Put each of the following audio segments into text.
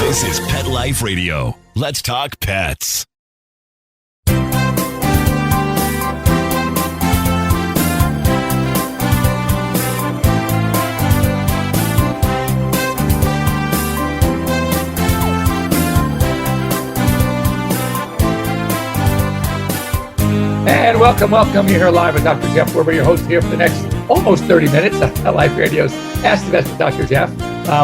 This is Pet Life Radio. Let's talk pets. And welcome. You're here live with Dr. Jeff Werber, your host here for the next almost 30 minutes of Pet Life Radio's Ask the Vets with Dr. Jeff.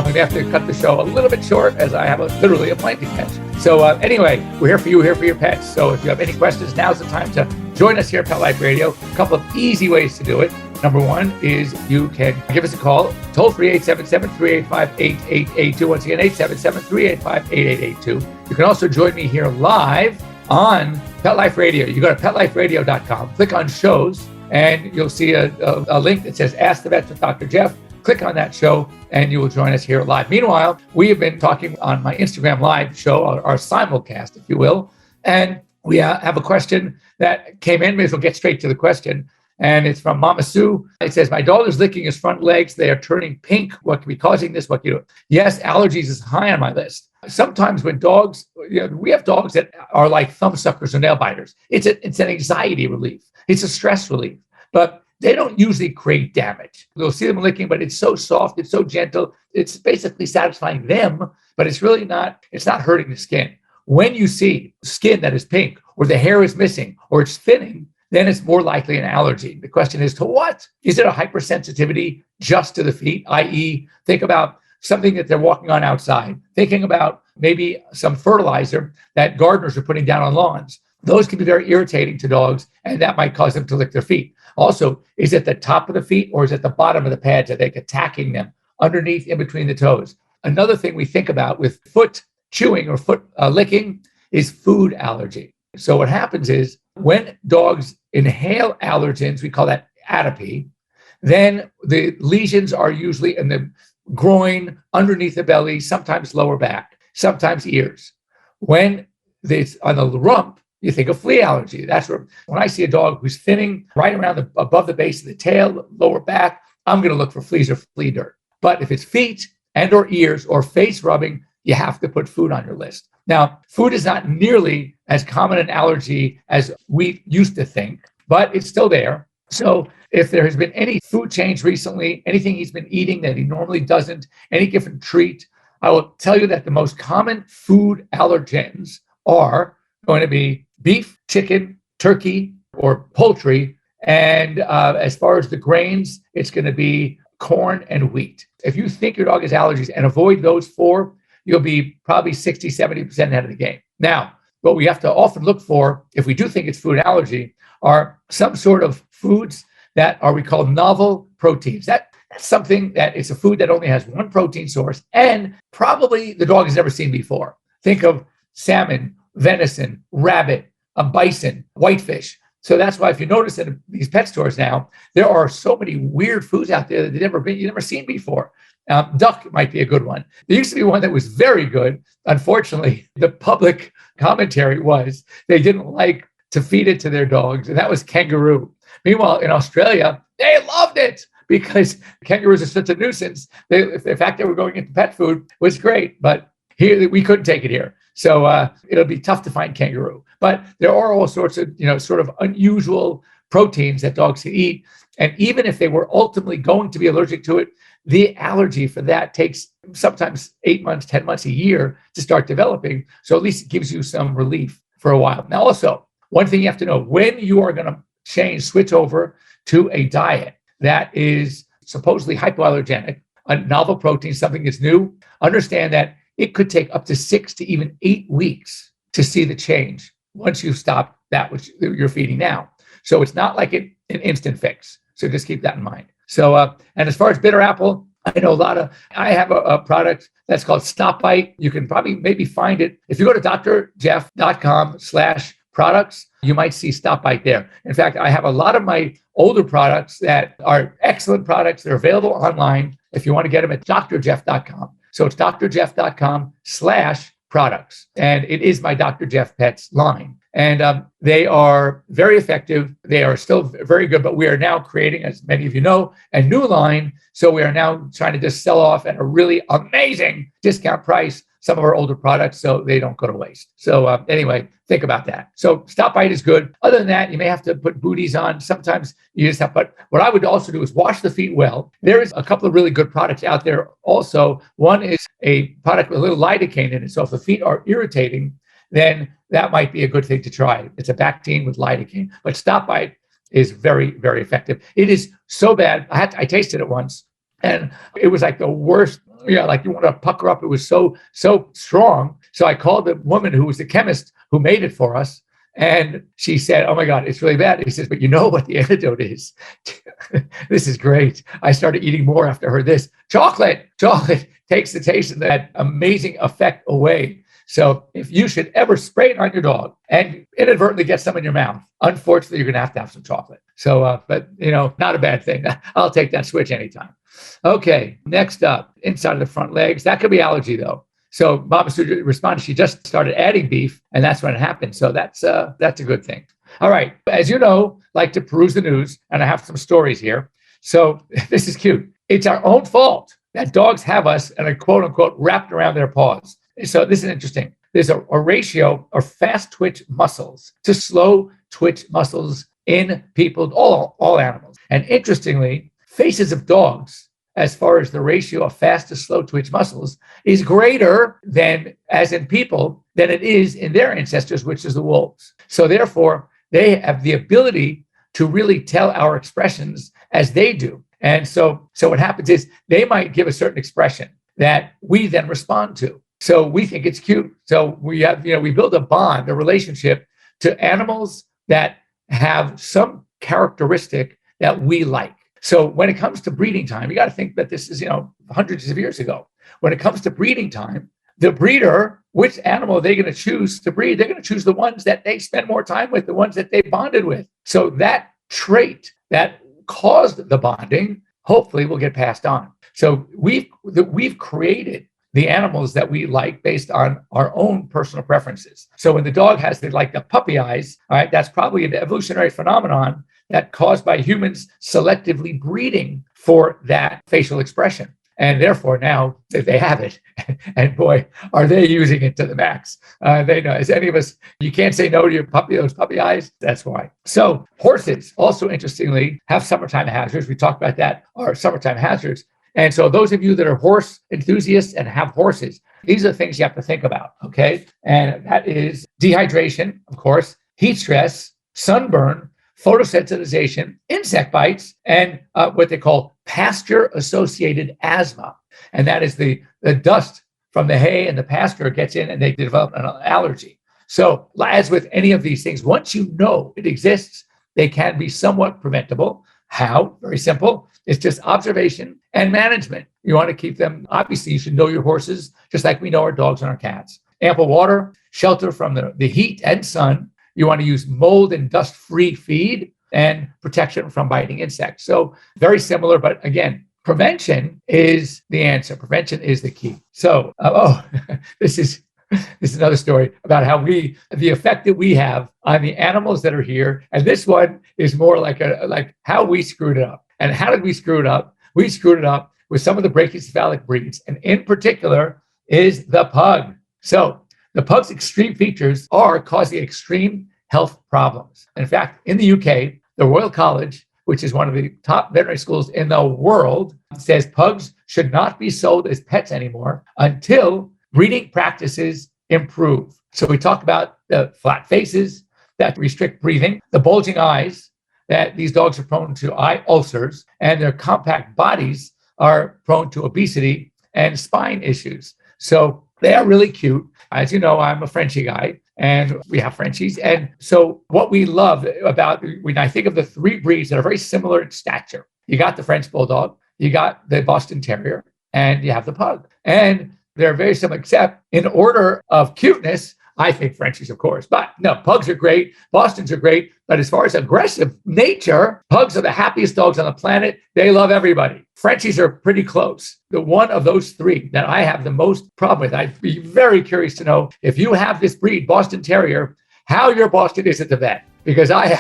We may have to cut the show a little bit short as I have literally a plenty catch. So anyway, we're here for you, here for your pets. So if you have any questions, now's the time to join us here at Pet Life Radio. A couple of easy ways to do it. Number one is you can give us a call, toll free 877-385-8882. Once again, 877-385-8882. You can also join me here live on Pet Life Radio. You go to PetLifeRadio.com, click on shows, and you'll see a link that says Ask the Vets with Dr. Jeff. Click on that show, and you will join us here live. Meanwhile, we have been talking on my Instagram live show, our simulcast, if you will, and we have a question that came in. May as well get straight to the question. And it's from Mama Sue. It says, my dog is licking his front legs. They are turning pink. What could be causing this? What can you do? Yes, allergies is high on my list. Sometimes when dogs, we have dogs that are like thumb suckers or nail biters. It's an anxiety relief. It's a stress relief. But they don't usually create damage. You'll see them licking, but it's so soft. It's so gentle. It's basically satisfying them, but it's not hurting the skin. When you see skin that is pink or the hair is missing or it's thinning, then it's more likely an allergy. The question is to what? Is it a hypersensitivity just to the feet? I.e., think about something that they're walking on outside, thinking about maybe some fertilizer that gardeners are putting down on lawns. Those can be very irritating to dogs, and that might cause them to lick their feet. Also, is it the top of the feet or is it the bottom of the pads? Are they attacking them underneath, in between the toes? Another thing we think about with foot chewing or foot licking is food allergy. So what happens is when dogs inhale allergens, we call that atopy, then the lesions are usually in the groin, underneath the belly, sometimes lower back, sometimes ears. When it's on the rump, you think of flea allergy. That's where, when I see a dog who's thinning right around above the base of the tail, lower back, I'm going to look for fleas or flea dirt. But if it's feet and or ears or face rubbing, you have to put food on your list. Now, food is not nearly as common an allergy as we used to think, but it's still there. So if there has been any food change recently, anything he's been eating that he normally doesn't, any different treat, I will tell you that the most common food allergens are going to be beef, chicken, turkey, or poultry. And as far as the grains, it's going to be corn and wheat. If you think your dog has allergies and avoid those four, you'll be probably 60, 70% ahead of the game. Now, what we have to often look for, if we do think it's food allergy, are some sort of foods that we call novel proteins. That's something that it's a food that only has one protein source and probably the dog has never seen before. Think of salmon, venison, rabbit, a bison, whitefish. So that's why if you notice in these pet stores now, there are so many weird foods out there that you've never seen before. Duck might be a good one. There used to be one that was very good. Unfortunately, the public commentary was they didn't like to feed it to their dogs, and that was kangaroo. Meanwhile, in Australia, they loved it because kangaroos are such a nuisance. The fact that we're going into pet food was great, but here we couldn't take it here. So it'll be tough to find kangaroo. But there are all sorts of, sort of unusual proteins that dogs can eat. And even if they were ultimately going to be allergic to it, the allergy for that takes sometimes 8 months, 10 months, a year to start developing. So at least it gives you some relief for a while. Now, also, one thing you have to know, when you are going to switch over to a diet that is supposedly hypoallergenic, a novel protein, something that's new, understand that it could take up to 6 to even 8 weeks to see the change once you stop that which you're feeding now. So it's not like an instant fix. So just keep that in mind. So, and as far as bitter apple, I know I have a product that's called Stop Bite. You can probably maybe find it. If you go to drjeff.com/products, you might see Stop Bite there. In fact, I have a lot of my older products that are excellent products. They're available online if you want to get them at drjeff.com. So it's drjeff.com/products. And it is my Dr. Jeff Pets line. And they are very effective. They are still very good, but we are now creating, as many of you know, a new line. So we are now trying to just sell off at a really amazing discount price some of our older products so they don't go to waste. So anyway, think about that. So stop bite is good. Other than that, you may have to put booties on. Sometimes you just have, but what I would also do is wash the feet well. There is a couple of really good products out there also. One is a product with a little lidocaine in it. So if the feet are irritating, then that might be a good thing to try. It's a Bactine with lidocaine. But stop bite is very, very effective. It is so bad. I tasted it once, and it was like the worst. Like you want to pucker up. It was so strong. So I called the woman who was the chemist who made it for us, and she said, "Oh my God, it's really bad." He says, "But you know what the antidote is?" This is great. I started eating more after I heard this. Chocolate takes the taste of that amazing effect away. So if you should ever spray it on your dog and inadvertently get some in your mouth, unfortunately, you're going to have some chocolate. So, but not a bad thing. I'll take that switch anytime. Okay, next up, inside of the front legs. That could be allergy though. So Mama Sue responded, she just started adding beef, and that's when it happened. So that's a good thing. All right, as you know, like to peruse the news, and I have some stories here. So this is cute. It's our own fault that dogs have us, and a quote unquote, wrapped around their paws. So this is interesting. There's a ratio of fast twitch muscles to slow twitch muscles in people, all animals. And interestingly, faces of dogs, as far as the ratio of fast to slow twitch muscles, is greater than, as in people, than it is in their ancestors, which is the wolves. So therefore, they have the ability to really tell our expressions as they do. And so what happens is they might give a certain expression that we then respond to. So we think it's cute. So we have, we build a bond, a relationship to animals that have some characteristic that we like. So when it comes to breeding time, you got to think that this is, hundreds of years ago. When it comes to breeding time, the breeder, which animal are they going to choose to breed? They're going to choose the ones that they spend more time with, the ones that they bonded with. So that trait that caused the bonding, hopefully will get passed on. So we've created the animals that we like based on our own personal preferences. So when the dog has the puppy eyes, all right, that's probably an evolutionary phenomenon that caused by humans selectively breeding for that facial expression. And therefore now they have it. And boy, are they using it to the max. They know, as any of us, you can't say no to your puppy, those puppy eyes. That's why. So horses also interestingly have summertime hazards. We talked about that, are summertime hazards. And so those of you that are horse enthusiasts and have horses, these are things you have to think about, okay? And that is dehydration, of course, heat stress, sunburn, photosensitization, insect bites, and what they call pasture-associated asthma. And that is the dust from the hay and the pasture gets in and they develop an allergy. So as with any of these things, once you know it exists, they can be somewhat preventable. How? Very simple. It's just observation and management. You want to keep them, obviously, you should know your horses, just like we know our dogs and our cats. Ample water, shelter from the heat and sun. You want to use mold and dust-free feed and protection from biting insects. So very similar, but again, prevention is the answer. Prevention is the key. So, this is another story about how the effect that we have on the animals that are here. And this one is more like how we screwed it up. And how did we screw it up? We screwed it up with some of the brachycephalic breeds, and in particular is the pug. So the pug's extreme features are causing extreme health problems. In fact, in the UK, the Royal College, which is one of the top veterinary schools in the world, says pugs should not be sold as pets anymore until breeding practices improve. So we talked about the flat faces that restrict breathing, the bulging eyes, that these dogs are prone to eye ulcers, and their compact bodies are prone to obesity and spine issues. So they are really cute. As you know, I'm a Frenchie guy, and we have Frenchies. And so what we love about, when I think of the three breeds that are very similar in stature, you got the French Bulldog, you got the Boston Terrier, and you have the Pug. And they're very similar, except in order of cuteness, I think Frenchies, of course. But no, pugs are great. Bostons are great. But as far as aggressive nature, pugs are the happiest dogs on the planet. They love everybody. Frenchies are pretty close. The one of those three that I have the most problem with, I'd be very curious to know if you have this breed, Boston Terrier, how your Boston is at the vet. Because I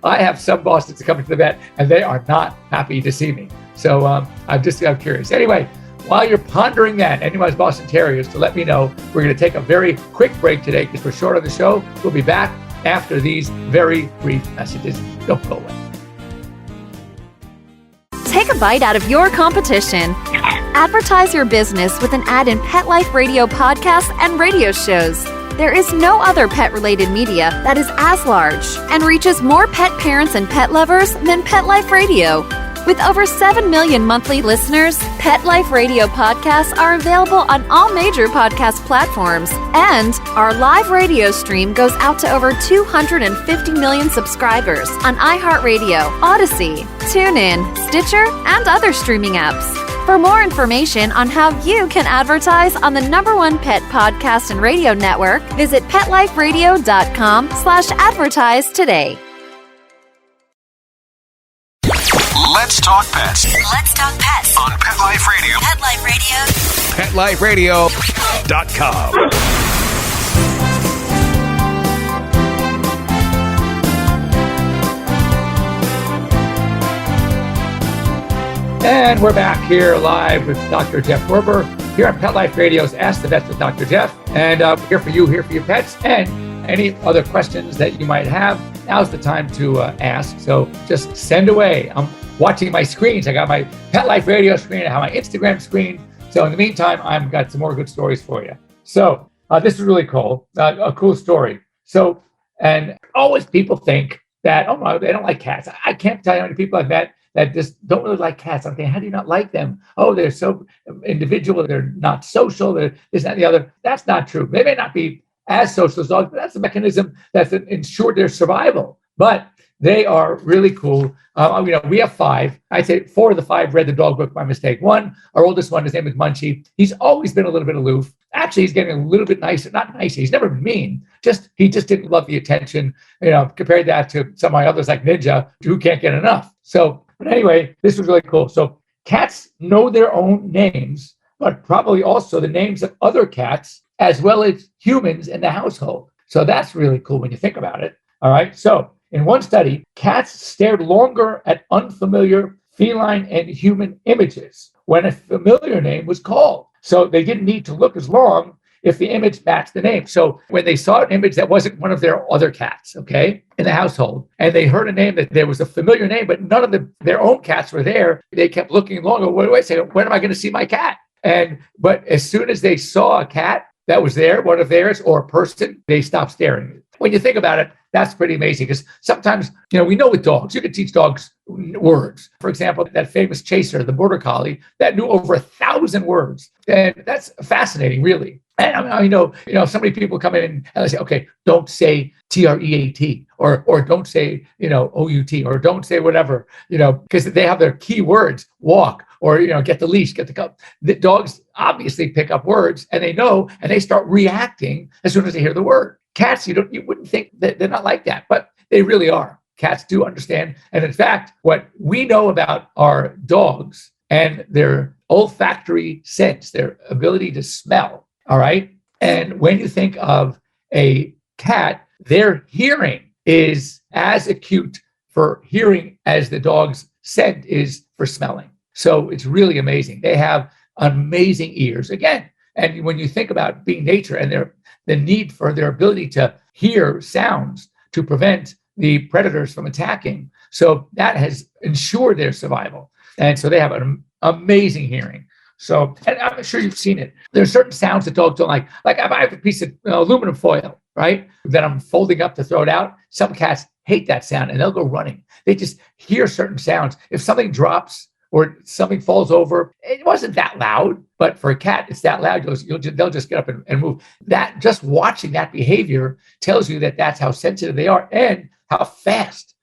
have some Bostons that come into the vet and they are not happy to see me. So I'm curious. Anyway, while you're pondering that, anyone has Boston Terriers, to let me know. We're going to take a very quick break today because we're short on the show. We'll be back after these very brief messages. Don't go away. Take a bite out of your competition. Advertise your business with an ad in Pet Life Radio podcasts and radio shows. There is no other pet-related media that is as large and reaches more pet parents and pet lovers than Pet Life Radio. With over 7 million monthly listeners, Pet Life Radio podcasts are available on all major podcast platforms, and our live radio stream goes out to over 250 million subscribers on iHeartRadio, Odyssey, TuneIn, Stitcher, and other streaming apps. For more information on how you can advertise on the #1 pet podcast and radio network, visit PetLifeRadio.com/advertise today. Let's talk pets. Let's talk pets On Pet Life Radio. Pet Life Radio. PetLifeRadio.com. And we're back here live with Dr. Jeff Werber here on Pet Life Radio's Ask the Vets with Dr. Jeff. And here for you, here for your pets, and any other questions that you might have. Now's the time to ask. So just send away. I'm watching my screens. I got my Pet Life Radio screen. I have my Instagram screen. So in the meantime, I've got some more good stories for you. So this is really cool. A cool story. So, and always people think that, oh no, they don't like cats. I can't tell you how many people I've met that just don't really like cats. I'm thinking, how do you not like them? Oh, they're so individual. They're not social. They're this, that, and the other. That's not true. They may not be as social as dogs, but that's a mechanism that's ensured their survival. But they are really cool. We have 5. I'd say 4 of the 5 read the dog book by mistake. One, our oldest one, his name is Munchie. He's always been a little bit aloof. Actually, he's getting a little bit nicer. Not nicer. He's never mean. He just didn't love the attention. Compared that to some of my others like Ninja, who can't get enough. So, but anyway, this was really cool. So cats know their own names, but probably also the names of other cats as well as humans in the household. So that's really cool when you think about it. All right. So in one study, cats stared longer at unfamiliar feline and human images when a familiar name was called. So they didn't need to look as long if the image matched the name. So when they saw an image that wasn't one of their other cats, okay, in the household, and they heard a name that there was a familiar name, but none of their own cats were there, they kept looking longer. Wait a second, when am I going to see my cat? But as soon as they saw a cat that was there, one of theirs, or a person, they stopped staring. When you think about it, that's pretty amazing, because sometimes, we know with dogs, you can teach dogs words. For example, that famous chaser, the border collie, that knew over 1,000 words. And that's fascinating, really. And I know, so many people come in and they say, okay, don't say TREAT, or don't say, OUT, or don't say whatever, because they have their key words, walk, or, get the leash, get the cup. The dogs obviously pick up words, and they know, and they start reacting as soon as they hear the word. Cats, you wouldn't think that they're not like that, but they really are. Cats do understand. And in fact, what we know about our dogs and their olfactory sense, their ability to smell, all right? And when you think of a cat, their hearing is as acute for hearing as the dog's scent is for smelling. So it's really amazing. They have amazing ears. Again, and when you think about being nature and the need for their ability to hear sounds to prevent the predators from attacking. So that has ensured their survival. And so they have an amazing hearing. So, and I'm sure you've seen it. There's certain sounds that dogs don't like. Like if I have a piece of aluminum foil, right, that I'm folding up to throw it out, some cats hate that sound and they'll go running. They just hear certain sounds. If something drops or something falls over, it wasn't that loud, but for a cat, it's that loud. They'll just get up and move. That, just watching that behavior tells you that that's how sensitive they are and how fast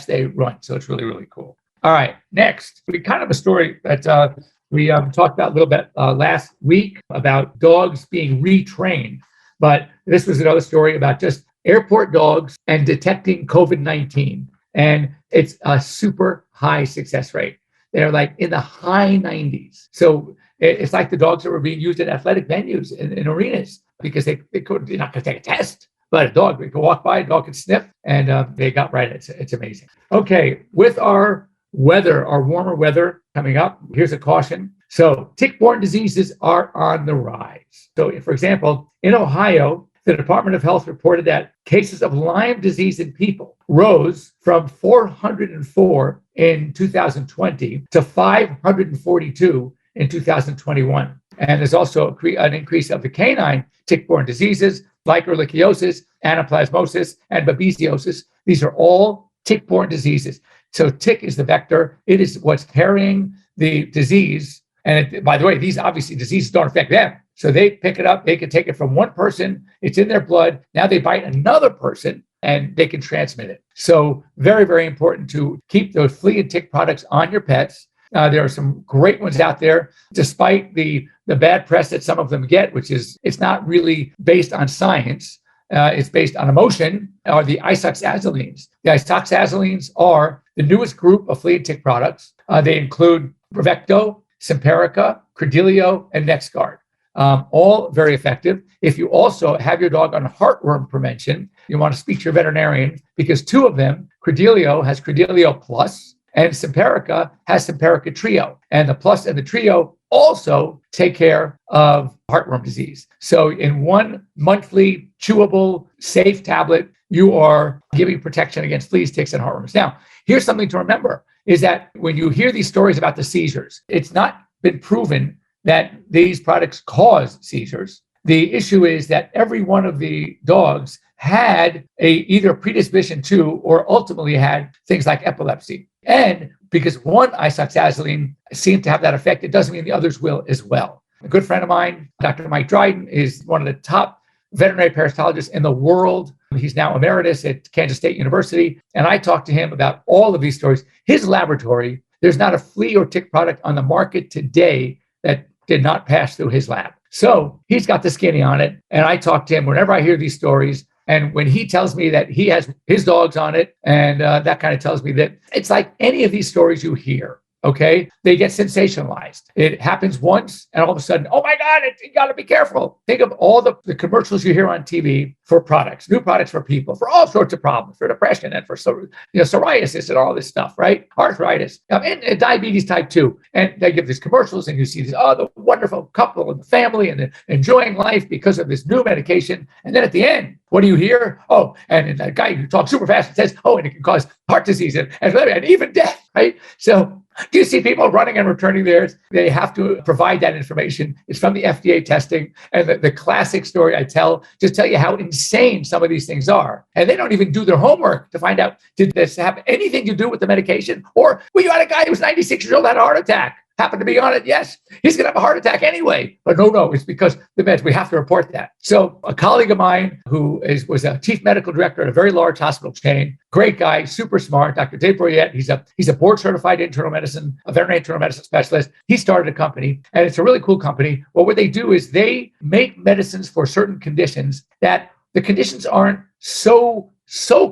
they run. So it's really, really cool. All right, next, we kind of a story that we talked about a little bit last week about dogs being retrained. But this was another story about just airport dogs and detecting COVID-19. And it's a super high success rate. They're like in the high 90s. So it's like the dogs that were being used in athletic venues in arenas, because they're not going to take a test. But a dog, we can walk by, a dog can sniff, and they got right. It's amazing. Okay, with our weather, our warmer weather coming up, here's a caution. So tick-borne diseases are on the rise. So, for example, in Ohio, the Department of Health reported that cases of Lyme disease in people rose from 404 in 2020 to 542 in 2021. And there's also an increase of the canine tick-borne diseases like ehrlichiosis, anaplasmosis, and babesiosis. These are all tick-borne diseases. So tick is the vector. It is what's carrying the disease. And by the way, these obviously diseases don't affect them. So they pick it up. They can take it from one person. It's in their blood. Now they bite another person and they can transmit it. So very, very important to keep those flea and tick products on your pets. There are some great ones out there, despite the bad press that some of them get, which is it's not really based on science. It's based on emotion, are the isoxazolines. The isoxazolines are the newest group of flea and tick products. They include Bravecto, Simparica, Credelio, and NexGard. All very effective. If you also have your dog on heartworm prevention, you want to speak to your veterinarian because two of them, Credelio has Credelio Plus and Simparica has Simparica Trio. And the Plus and the Trio also take care of heartworm disease. So in one monthly chewable, safe tablet, you are giving protection against fleas, ticks, and heartworms. Now, here's something to remember is that when you hear these stories about the seizures, it's not been proven that these products cause seizures. The issue is that every one of the dogs had either predisposition to or ultimately had things like epilepsy. And because one isoxazoline seemed to have that effect, it doesn't mean the others will as well. A good friend of mine, Dr. Mike Dryden, is one of the top veterinary parasitologists in the world. He's now emeritus at Kansas State University. And I talked to him about all of these stories. His laboratory, there's not a flea or tick product on the market today that did not pass through his lab. So he's got the skinny on it. And I talk to him whenever I hear these stories. And when he tells me that he has his dogs on it, and that kind of tells me that it's like any of these stories you hear, okay? They get sensationalized. It happens once, and all of a sudden, oh my God, you got to be careful. Think of all the commercials you hear on TV for products, new products for people, for all sorts of problems, for depression and for psoriasis and all this stuff, right? Arthritis, and diabetes type 2. And they give these commercials, and you see this, the wonderful couple and the family and enjoying life because of this new medication. And then at the end, what do you hear? Oh, and that guy who talks super fast and says, and it can cause heart disease and even death, right? So do you see people running and returning theirs? They have to provide that information. It's from the FDA testing. And the classic story I tell you how insane some of these things are. And they don't even do their homework to find out, did this have anything to do with the medication? Or well, you had a guy who was 96 years old, had a heart attack. Happened to be on it, yes. He's going to have a heart attack anyway. But no, it's because the meds. We have to report that. So a colleague of mine who was a chief medical director at a very large hospital chain, great guy, super smart, Dr. Dave Broyette. He's a board-certified veterinary internal medicine specialist. He started a company, and it's a really cool company. Well, what they do is they make medicines for certain conditions that the conditions aren't so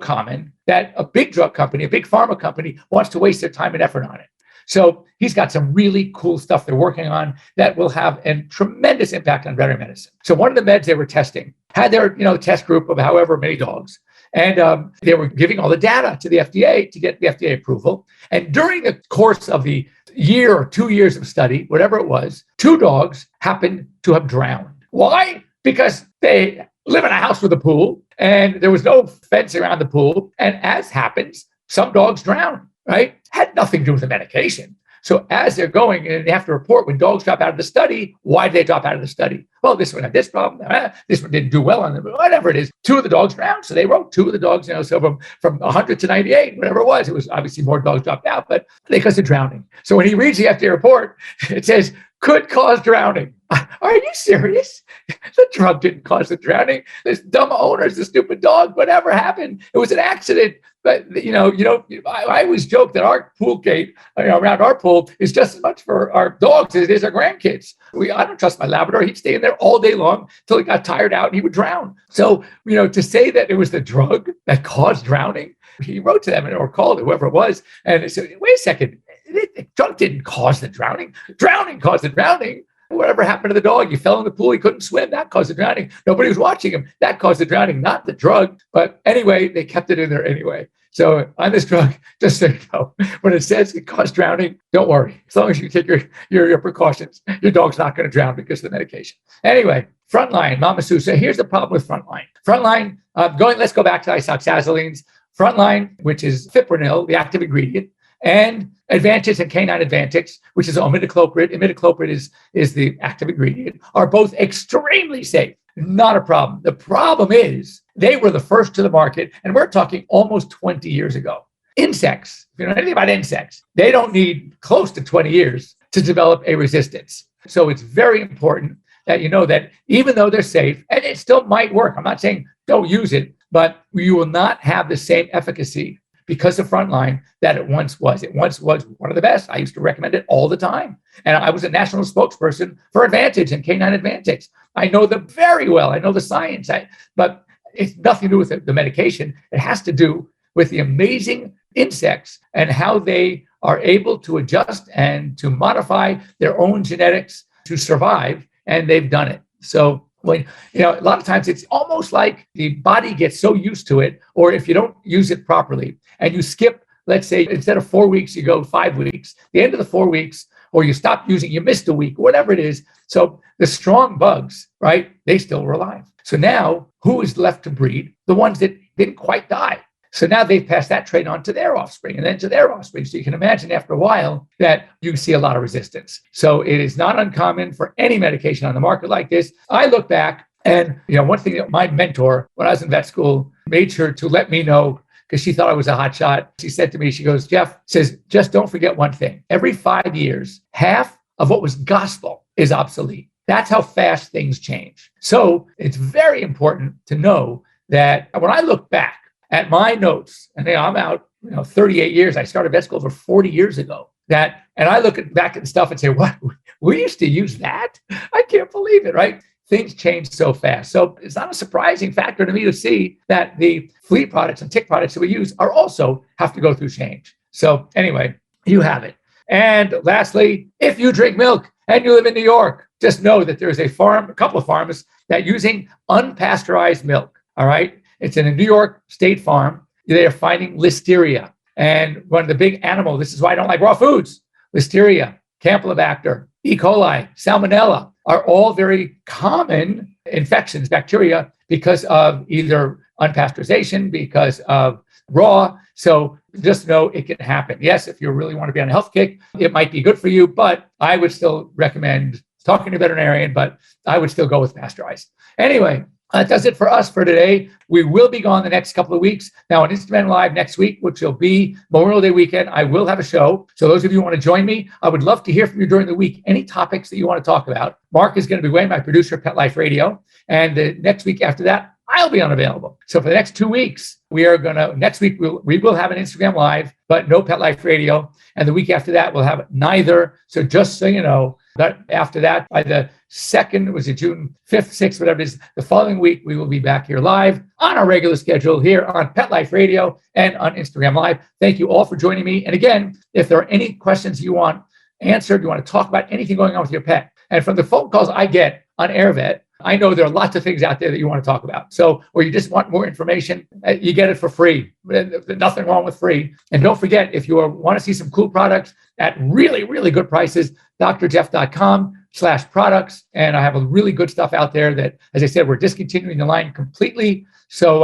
common that a big drug company, a big pharma company wants to waste their time and effort on it. So he's got some really cool stuff they're working on that will have a tremendous impact on veterinary medicine. So one of the meds they were testing had their test group of however many dogs. And they were giving all the data to the FDA to get the FDA approval. And during the course of the year or 2 years of study, whatever it was, 2 dogs happened to have drowned. Why? Because they live in a house with a pool and there was no fence around the pool. And as happens, some dogs drown. Right? Had nothing to do with the medication. So as they're going, and they have to report when dogs drop out of the study, why did they drop out of the study? Well, this one had this problem. This one didn't do well on them. Whatever it is, 2 of the dogs drowned. So they wrote 2 of the dogs, so from 100 to 98, whatever it was obviously more dogs dropped out, but because of drowning. So when he reads the FDA report, it says, could cause drowning. Are you serious? The drug didn't cause the drowning. This dumb owners, the stupid dog, whatever happened. It was an accident. But, I always joke that our pool gate around our pool is just as much for our dogs as it is our grandkids. I don't trust my Labrador. He'd stay in there all day long until he got tired out and he would drown. So, to say that it was the drug that caused drowning, he wrote to them or called whoever it was. And they said, wait a second, the drug didn't cause the drowning. Drowning caused the drowning. Whatever happened to the dog? He fell in the pool. He couldn't swim. That caused the drowning. Nobody was watching him. That caused the drowning, not the drug. But anyway, they kept it in there anyway. So on this drug, just so you know, when it says it caused drowning, don't worry. As long as you take your precautions, your dog's not going to drown because of the medication. Anyway, Frontline, Mama Sue. So here's the problem with Frontline. Frontline, let's go back to isoxazolines. Frontline, which is fipronil, the active ingredient, and Advantage and Canine Advantage, which is imidacloprid. Imidacloprid is the active ingredient, are both extremely safe. Not a problem. The problem is they were the first to the market, and we're talking almost 20 years ago. Insects, if you know anything about insects, they don't need close to 20 years to develop a resistance. So it's very important that you know that even though they're safe, and it still might work, I'm not saying don't use it, but you will not have the same efficacy because of Frontline that it once was. It once was one of the best. I used to recommend it all the time. And I was a national spokesperson for Advantage and Canine Advantage. I know them very well. I know the science, but it's nothing to do with the medication. It has to do with the amazing insects and how they are able to adjust and to modify their own genetics to survive. And they've done it. So when, a lot of times it's almost like the body gets so used to it, or if you don't use it properly and you skip, let's say, instead of 4 weeks, you go 5 weeks, the end of the 4 weeks, or you stop using, you missed a week, whatever it is. So the strong bugs, right, they still were alive. So now who is left to breed? The ones that didn't quite die. So now they've passed that trait on to their offspring and then to their offspring. So you can imagine after a while that you see a lot of resistance. So it is not uncommon for any medication on the market like this. I look back and, one thing that my mentor, when I was in vet school, made sure to let me know, because she thought I was a hot shot. She said to me, she goes, Jeff, says, just don't forget one thing. Every 5 years, half of what was gospel is obsolete. That's how fast things change. So it's very important to know that when I look back at my notes, and I'm out, 38 years. I started vet school over 40 years ago. And I look back at stuff and say, what? We used to use that? I can't believe it, right? Things change so fast. So it's not a surprising factor to me to see that the flea products and tick products that we use are also have to go through change. So anyway, you have it. And lastly, if you drink milk and you live in New York, just know that there's a couple of farms that are using unpasteurized milk. All right. It's in a New York state farm. They are finding listeria. And one of the big animals, this is why I don't like raw foods, listeria, Campylobacter, E. coli, salmonella are all very common infections, bacteria, because of either unpasteurization, because of raw. So just know it can happen. Yes, if you really want to be on a health kick, it might be good for you, but I would still recommend talking to a veterinarian, but I would still go with pasteurized. Anyway, that does it for us for today. We will be gone the next couple of weeks. Now on Instagram Live next week, which will be Memorial Day weekend, I will have a show. So those of you who want to join me, I would love to hear from you during the week. Any topics that you want to talk about. Mark is going to be away, my producer, Pet Life Radio. And the next week after that, I'll be unavailable. So for the next 2 weeks, next week, we will have an Instagram Live, but no Pet Life Radio. And the week after that, we'll have neither. So just so you know, that after that, by the 2nd, was it June 5th, 6th, whatever it is, the following week, we will be back here live on our regular schedule here on Pet Life Radio and on Instagram Live. Thank you all for joining me. And again, if there are any questions you want answered, you want to talk about anything going on with your pet, and from the phone calls I get on AirVet, I know there are lots of things out there that you want to talk about. So, or you just want more information, you get it for free. Nothing wrong with free. And don't forget, if you want to see some cool products at really, really good prices, drjeff.com/products. And I have a really good stuff out there that, as I said, we're discontinuing the line completely. So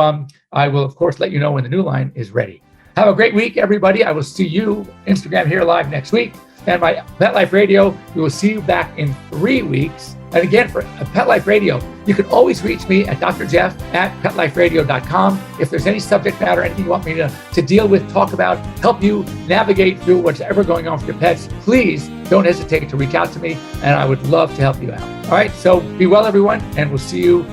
I will, of course, let you know when the new line is ready. Have a great week, everybody. I will see you Instagram here live next week. And my Pet Life Radio, we will see you back in 3 weeks. And again, for Pet Life Radio, you can always reach me at drjeff@petliferadio.com. If there's any subject matter, anything you want me to deal with, talk about, help you navigate through whatever going on with your pets, please don't hesitate to reach out to me, and I would love to help you out. All right, so be well, everyone, and we'll see you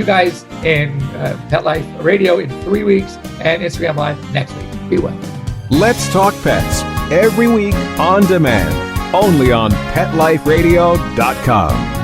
guys in Pet Life Radio in 3 weeks and Instagram Live next week. Be well. Let's Talk Pets, every week on demand, only on PetLifeRadio.com.